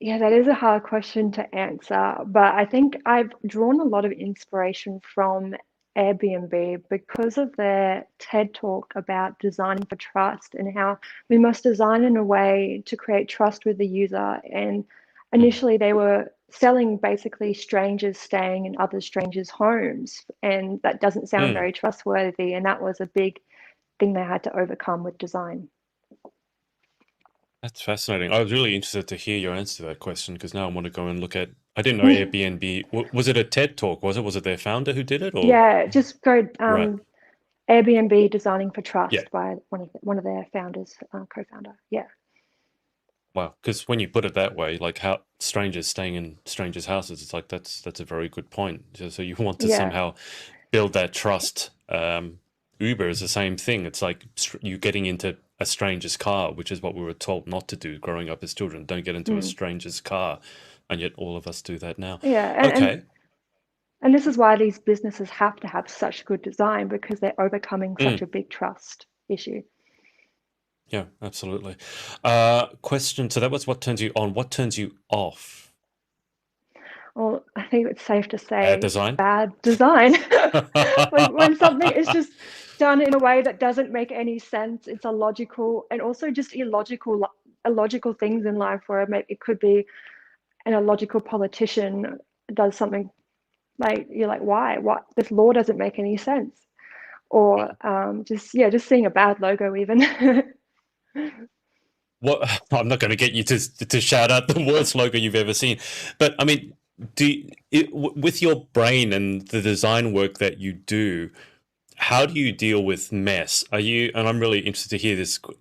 Yeah, that is a hard question to answer, but I think I've drawn a lot of inspiration from Airbnb because of their TED talk about designing for trust and how we must design in a way to create trust with the user. And Mm, initially, they were selling basically strangers staying in other strangers' homes, and that doesn't sound mm. very trustworthy. And that was a big thing they had to overcome with design. That's fascinating. I was really interested to hear your answer to that question because now I want to go and look at. I didn't know Airbnb. Was it a TED talk? Was it? Was it their founder who did it, or Yeah, just go right? Airbnb Designing for Yeah. Trust by one of their founders, co-founder. Yeah. Wow. Because when you put it that way, like how strangers staying in strangers' houses, it's like that's a very good point. So you want to Yeah. somehow build that trust. Uber is the same thing. It's like you getting into a stranger's car, which is what we were told not to do growing up as children. Don't get into a Mm. stranger's car, and yet all of us do that now. Yeah. Okay. And this is why these businesses have to have such good design because they're overcoming such Mm, a big trust issue. yeah, absolutely. Question. So that was what turns you on. What turns you off? Well, I think it's safe to Bad say design. bad design. When something is just done in a way that doesn't make any sense, it's illogical, and also just illogical things in life where it could be an illogical politician does something like you're like, why? What? This law doesn't make any sense. Or just seeing a bad logo even. What I'm not going to get you to shout out the worst logo you've ever seen, but I mean, with your brain and the design work that you do, how do you deal with mess? Are you? And I'm really interested to hear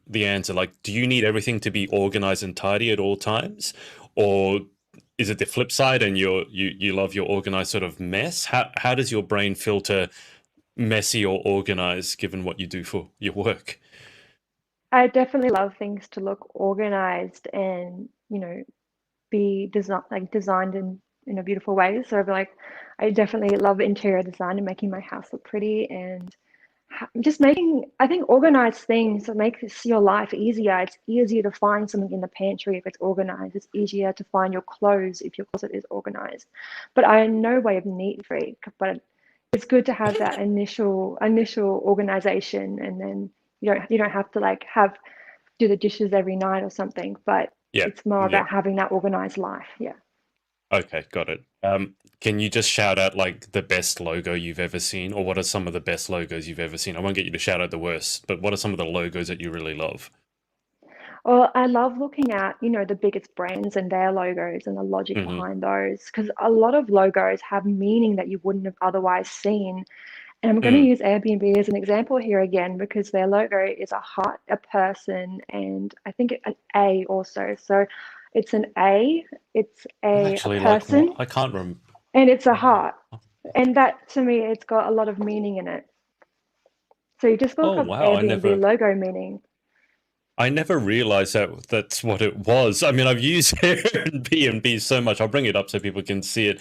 the answer. Like, do you need everything to be organized and tidy at all times, or is it the flip side and you love your organized sort of mess? How does your brain filter messy or organized given what you do for your work? I definitely love things to look organized and, be designed in a beautiful way. So I'd be like, I definitely love interior design and making my house look pretty, and just making, I think, organized things that make your life easier. It's easier to find something in the pantry if it's organized. It's easier to find your clothes if your closet is organized. But I am no way of neat freak, but it's good to have that initial organization, and then you don't have to like have do the dishes every night or something. But Yeah. It's more Yeah. about having that organized life. Yeah. Okay, got it. Can you just shout out like the best logo you've ever seen, or what are some of the best logos you've ever seen? I won't get you to shout out the worst, but what are some of the logos that you really love? Well, I love looking at, the biggest brands and their logos and the logic Hmm. behind those, because a lot of logos have meaning that you wouldn't have otherwise seen. And I'm going to Mm. use Airbnb as an example here again because their logo is a heart, a person, and I think an A also. So it's an A, it's a Actually, like what? person, I can't remember. and it's a heart. And that to me, it's got a lot of meaning in it. So you just look Oh up wow, Airbnb logo meaning. I never realized that that's what it was. I mean, I've used Airbnb so much. I'll bring it up so people can see it.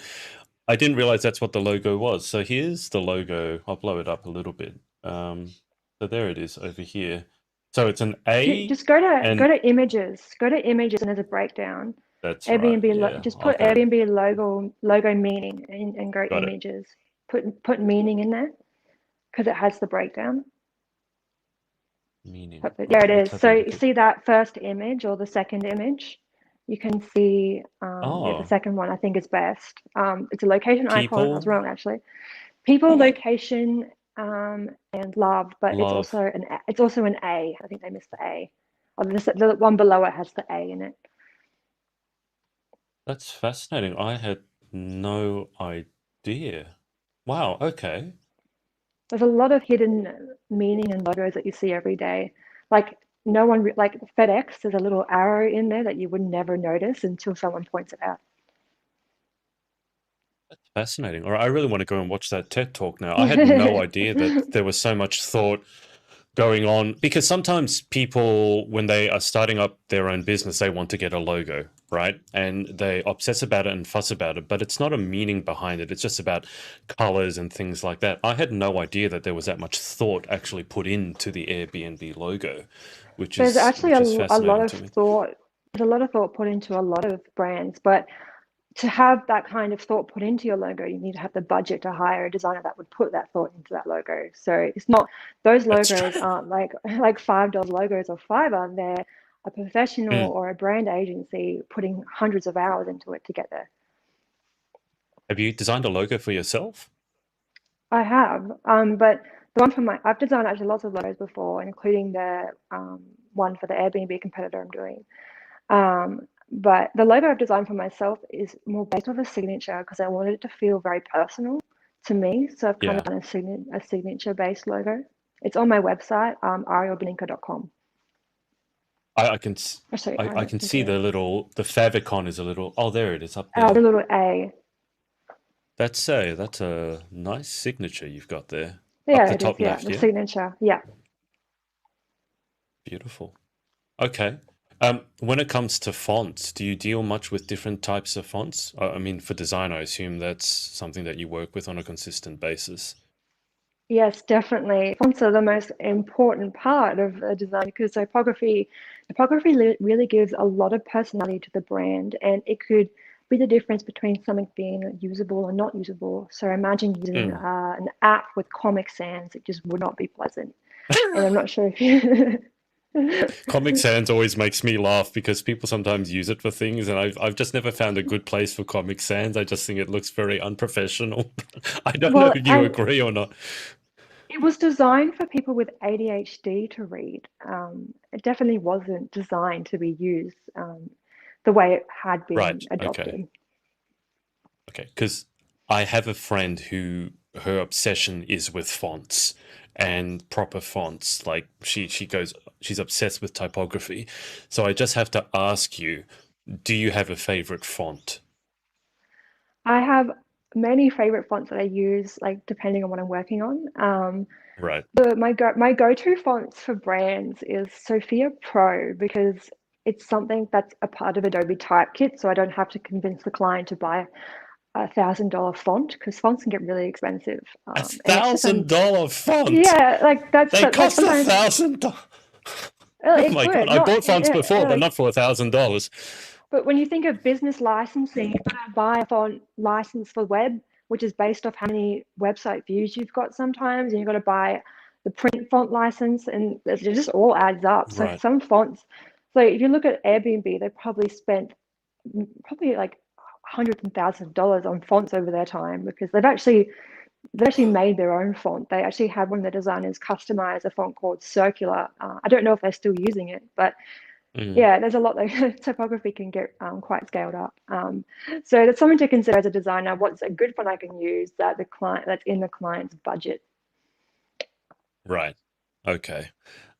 I didn't realize that's what the logo was. So here's the logo. I'll blow it up a little bit. So there it is over here. So it's an A, Just go and to images. Go to images, and there's a breakdown. that's right. Airbnb, Yeah, just I'll put go. Airbnb logo meaning and go Got it. images. Put meaning in there because it has the breakdown. Meaning. There Right. it Let's is. have a So you look at. see that first image or the second image? You can see, yeah, the Oh, second one I think is best. It's a location icon. I was people wrong actually. People, location, and love, but love. it's also an A. I think they missed the A. Oh, the one below it has the A in it. That's fascinating. I had no idea. Wow. Okay. There's a lot of hidden meaning and logos that you see every day. Like no one like FedEx, there's a little arrow in there that you would never notice until someone points it out. That's fascinating. All right, I really want to go and watch that TED talk now. I had no idea that there was so much thought going on because sometimes people, when they are starting up their own business, they want to get a logo, right? And they obsess about it and fuss about it, but it's not a meaning behind it. It's just about colors and things like that. I had no idea that there was that much thought actually put into the Airbnb logo, which There's is actually which is a lot fascinating of to me. thought. There's a lot of thought put into a lot of brands, but to have that kind of thought put into your logo, you need to have the budget to hire a designer that would put that thought into that logo. So it's not those That's logos true. aren't like $5 logos or Fiverr. They're a professional Mm. or a brand agency putting hundreds of hours into it to get there. Have you designed a logo for yourself? I have, but the one for I've designed actually lots of logos before, including the one for the Airbnb competitor I'm doing. But the logo I've designed for myself is more based off a signature because I wanted it to feel very personal to me. So I've kind of Yeah. done a signature based logo. It's on my website, arielbeninca.com. I can s- Oh, sorry, I Ariel can see Beninca. the favicon is a little. Oh, there it is up The there. little A. That's a nice signature you've got there. Up Yeah, the it is. top Yeah, left, the yeah? signature. Yeah. Beautiful. Okay. When it comes to fonts, do you deal much with different types of fonts? I mean, for design, I assume that's something that you work with on a consistent basis. Yes, definitely. Fonts are the most important part of a design because typography really gives a lot of personality to the brand, and it could be the difference between something being usable or not usable. So imagine using Mm. an app with Comic Sans; it just would not be pleasant. And I'm not sure if you. Comic Sans always makes me laugh because people sometimes use it for things, and I've just never found a good place for Comic Sans. I just think it looks very unprofessional. I don't know Well, if you and agree or not. it was designed for people with ADHD to read. It definitely wasn't designed to be used the way it had been Right. Okay. adopted. Okay. Because I have a friend who her obsession is with fonts and proper fonts. Like she's obsessed with typography. So I just have to ask you, do you have a favorite font? I have many favorite fonts that I use, like depending on what I'm working on. Right. My go-to fonts for brands is Sophia Pro because it's something that's a part of Adobe Typekit, so I don't have to convince the client to buy $1,000 font because fonts can get really expensive. A And it's just $1,000 font. yeah, like They like cost sometimes $1,000. Oh it my God. could I not bought fonts before, but like. not for $1,000. But when you think of business licensing, you've got to buy a font license for web, which is based off how many website views you've got sometimes, and you've got to buy the print font license, and it just all adds up. So Right. some fonts, So if you look at Airbnb, they probably spent probably like hundreds and thousands of dollars on fonts over their time because they've actually made their own font. They actually had one of the designers customize a font called Circular. I don't know if they're still using it, but Mm. yeah, there's a lot that typography can get quite scaled up. So that's something to consider as a designer. What's a good font I can use that's in the client's budget. Right. Okay.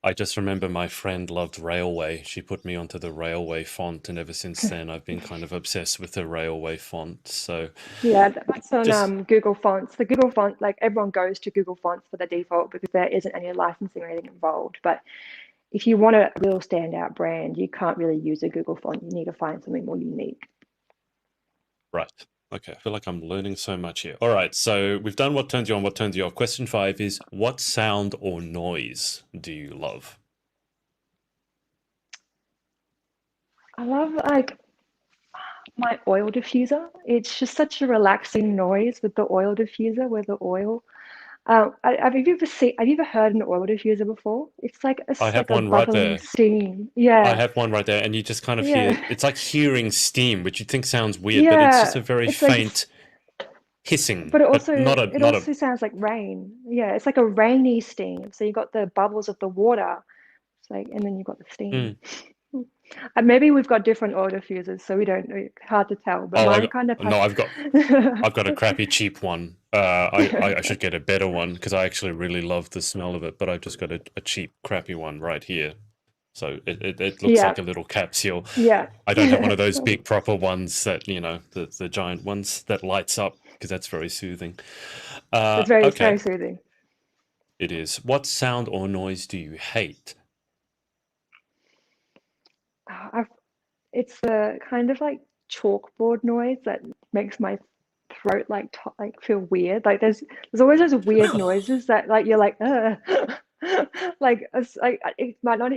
I just remember my friend loved Railway. She put me onto the Railway font, and ever since then, I've been kind of obsessed with the Railway font. So Yeah, that's on just Google Fonts. The Google font, like everyone goes to Google Fonts for the default because there isn't any licensing or anything involved. But if you want a real standout brand, you can't really use a Google font. You need to find something more unique. right. Okay. I feel like I'm learning so much here. All right. So we've done what turns you on, what turns you off. Question 5 is, what sound or noise do you love? I love like my oil diffuser. It's just such a relaxing noise with the oil diffuser, where the oil. Have you ever heard an oil diffuser before? I It's have like a one right bubbling there. steam. I Yeah, have one right there, and you just kind of hear yeah, it's like hearing steam, which you think sounds weird, but it's just yeah. a very It's like, faint hissing, but it but also it not a also sounds like rain. Yeah, it's like a rainy steam. So you got the bubbles of the water. It's like, and then you got the steam. mm. And maybe we've got different oil diffusers, so we don't know. Hard to tell. But Oh, mine kind of no, has. I've got a crappy cheap one. I should get a better one because I actually really love the smell of it, but I've just got a cheap crappy one right here. So it looks Yeah, like a little capsule. yeah. I don't have one of those big proper ones that, the giant ones that lights up because that's very soothing. It's very Okay, soothing. it is. What sound or noise do you hate? I've, it's the kind of like chalkboard noise that makes my throat like feel weird. Like there's always those weird noises that like you're like like it might not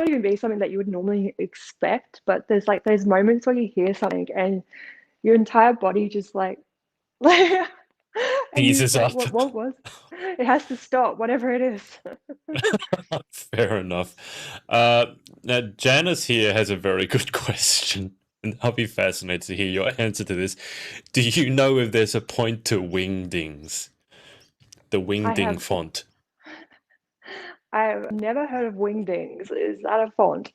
even be something that you would normally expect, but there's like those moments where you hear something and your entire body just like like and you're just Teases like up. what was it has to stop whatever it is. Fair enough. Now, Janice here has a very good question, and I'll be fascinated to hear your answer to this. Do you know if there's a point to wingdings, the I wingding have font? I've never heard of wingdings. Is that a font?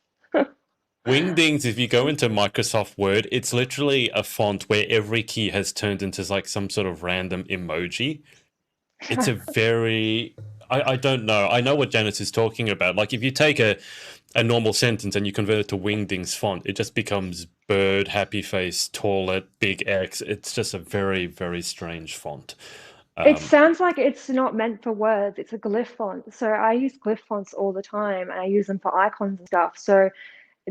Wingdings, if you go into Microsoft Word, it's literally a font where every key has turned into like some sort of random emoji. It's a very I don't know. I know what Janice is talking about. Like if you take a normal sentence and you convert it to Wingdings font, it just becomes bird, happy face, toilet, big X. It's just a very, very strange font. It Um, sounds like it's not meant for words. It's a glyph font. So I use glyph fonts all the time and I use them for icons and stuff. So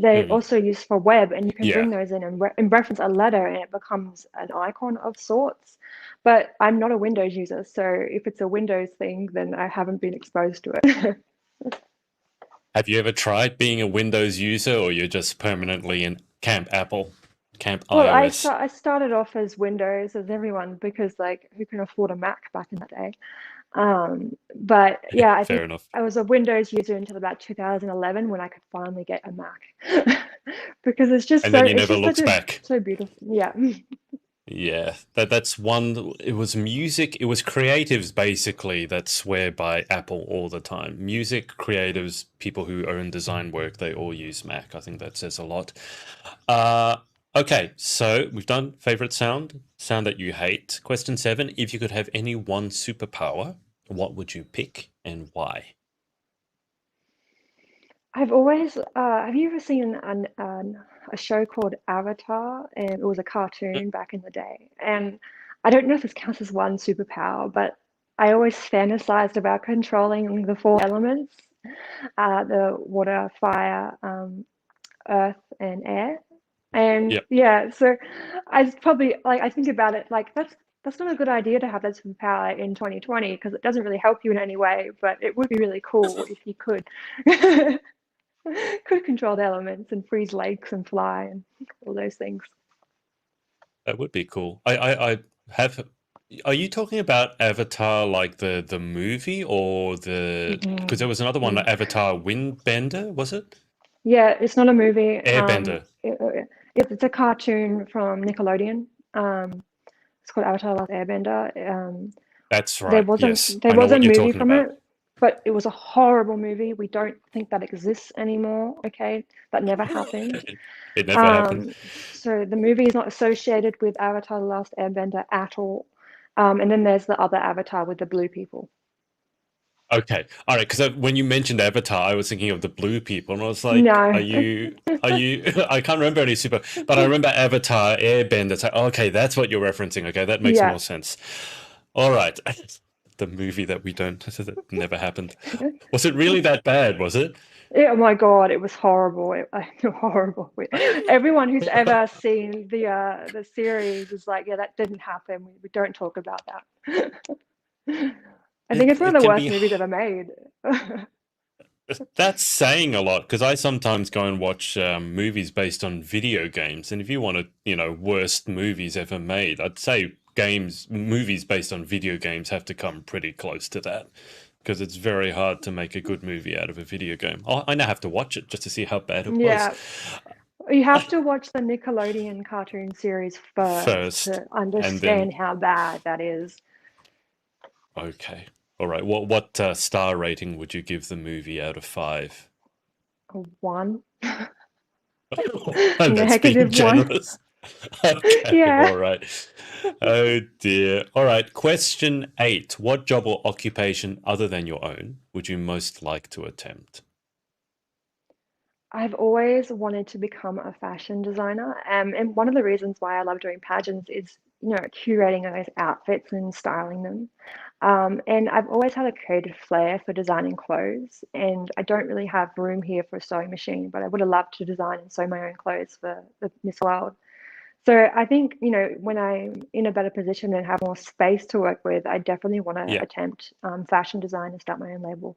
they mm, also use for web and you can yeah. bring those in and reference a letter and it becomes an icon of sorts. But I'm not a Windows user. So if it's a Windows thing, then I haven't been exposed to it. Have you ever tried being a Windows user or you're just permanently in Camp Apple, Camp Well, iOS? I started off as Windows as everyone because like who can afford a Mac back in that day? But yeah, I Fair think enough. I was a Windows user until about 2011 when I could finally get a Mac because And then you it's never just such looked a back. so beautiful. Yeah. Yeah, that's one. It was music. It was creatives basically that swear by Apple all the time. Music creatives, people who own design work, they all use Mac. I think that says a lot. Uh, okay, so we've done favorite sound, sound that you hate. Question 7: if you could have any one superpower, what would you pick and why? I've always have you ever seen a show called Avatar? And it was a Mm, cartoon back in the day. And I don't know if this counts as one superpower, but I always fantasized about controlling the four elements, the water, fire, earth, and air. And Yep, yeah, so I probably like I think about it like that's not a good idea to have that superpower in 2020 because it doesn't really help you in any way, but it would be really cool if you could could control the elements and freeze lakes and fly and all those things. that would be cool. I have. Are you talking about Avatar, like the movie, or the? Because there Mhm. was another one, Mm. Avatar Windbender, was it? Yeah, it's not a movie. Airbender. It's a cartoon from Nickelodeon. It's called Avatar: The Last Airbender. That's right. Yes, There I know was a what you're movie talking from about. it, but it was a horrible movie. We don't think that exists anymore. Okay, that never happened. It never happened. So the movie is not associated with Avatar: The Last Airbender at all. And then there's the other Avatar with the blue people. Okay, all right. Because when you mentioned Avatar, I was thinking of the blue people, and I was like, No, are you?" I can't remember any super, but I remember Avatar, Airbender. It's like, okay, that's what you're referencing. Okay, that makes yeah. more sense. All right, the movie that we don't that never happened. Was it really that bad? Was it? Oh my God, it was horrible. Horrible. Everyone who's ever seen the series is like, yeah, that didn't happen. We don't talk about that. I think it's one of It the can worst be. movies ever made. That's saying a lot because I sometimes go and watch movies based on video games, and if you want to, worst movies ever made, I'd say movies based on video games have to come pretty close to that because it's very hard to make a good movie out of a video game. I now have to watch it just to see how bad it was. Yeah, you have to watch the Nickelodeon cartoon series first First, to and then understand how bad that is. okay, all right. What star rating would you give the movie out of 5? A one, And that's being negative one. generous. Okay, Yeah. all right. Oh dear. All right. Question 8. What job or occupation other than your own would you most like to attempt? I've always wanted to become a fashion designer. And one of the reasons why I love doing pageants is, curating those outfits and styling them. And I've always had a creative flair for designing clothes, and I don't really have room here for a sewing machine, but I would have loved to design and sew my own clothes for the Miss World. So I think, when I'm in a better position and have more space to work with, I definitely want to Yeah, attempt fashion design and start my own label.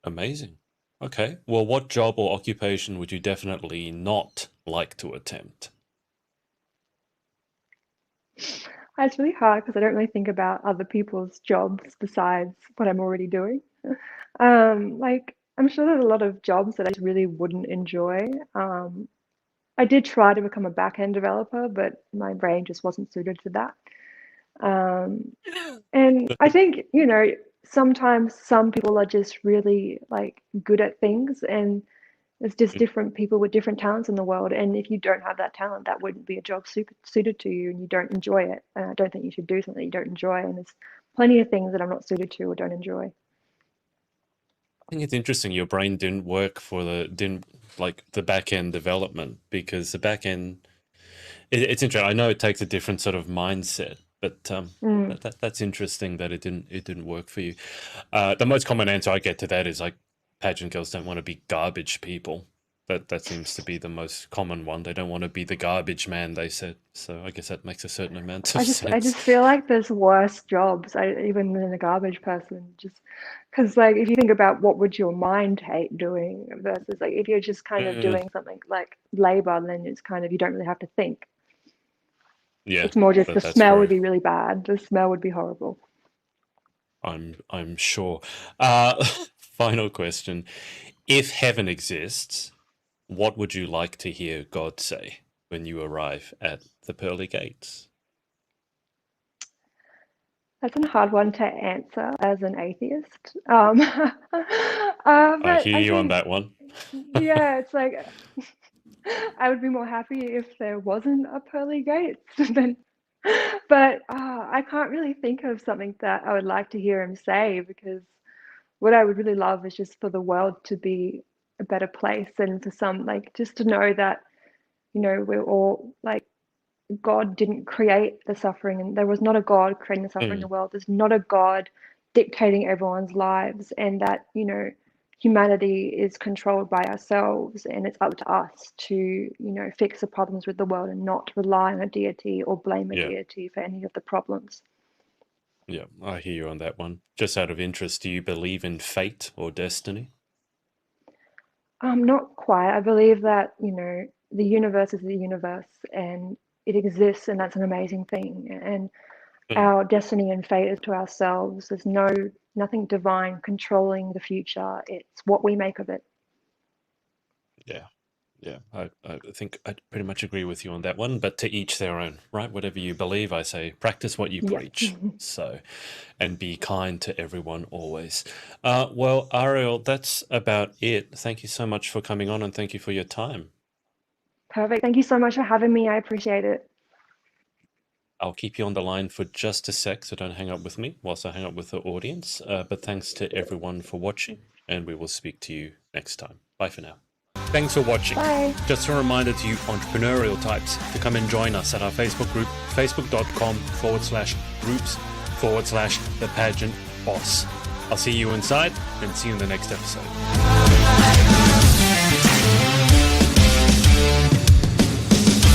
amazing. Okay. Well, what job or occupation would you definitely not like to attempt? It's really hard because I don't really think about other people's jobs besides what I'm already doing. Like I'm sure there's a lot of jobs that I just really wouldn't enjoy. I did try to become a back-end developer, but my brain just wasn't suited to that. Um, and I think, sometimes some people are just really like good at things, and there's just different people with different talents in the world. And if you don't have that talent, that wouldn't be a job suited to you, and you don't enjoy it. And I don't think you should do something you don't enjoy. And there's plenty of things that I'm not suited to or don't enjoy. I think it's interesting your brain didn't work for didn't like the back end development because the back end it's interesting. I know it takes a different sort of mindset, but Mm. that's interesting that it didn't work for you. The most common answer I get to that is like pageant girls don't want to be garbage people. That seems to be the most common one. They don't want to be the garbage man, they said. So I guess that makes a certain amount of I sense. just feel like there's worse jobs, even than a garbage person. Just because, like, if you think about what would your mind hate doing versus like if you're just kind of Mm, doing something like labor, then it's kind of you don't really have to think. yeah, It's more just the that's smell would very. be really bad. The smell would be horrible. I'm sure. Final question: if heaven exists, what would you like to hear God say when you arrive at the pearly gates? That's a hard one to answer as an atheist. I But hear I you on think, that one. yeah, it's like I would be more happy if there wasn't a pearly gates than. But I can't really think of something that I would like to hear him say because what I would really love is just for the world to be a better place and for some like just to know that we're all like God didn't create the suffering, and there was not a God creating the suffering in the Mm, world. There's not a God dictating everyone's lives, and that, humanity is controlled by ourselves, and it's up to us to, fix the problems with the world and not rely on a deity or blame a yeah, deity for any of the problems. yeah, I hear you on that one. Just out of interest, do you believe in fate or destiny? Not quite. I believe that, the universe is the universe and it exists, and that's an amazing thing. And Mm, our destiny and fate is to ourselves. There's nothing divine controlling the future. It's what we make of it. Yeah. Yeah, I think I pretty much agree with you on that one, but to each their own, right? Whatever you believe, I say, practice what you Yeah. preach. So, and be kind to everyone always. Well, Ariel, that's about it. Thank you so much for coming on and thank you for your time. Perfect. Thank you so much for having me. I appreciate it. I'll keep you on the line for just a sec, so don't hang up with me whilst I hang up with the audience. But thanks to everyone for watching, and we will speak to you next time. Bye for now. Thanks for watching. Bye. Just a reminder to you entrepreneurial types to come and join us at our Facebook group, facebook.com/groups/the pageant boss. I'll see you inside and see you in the next episode.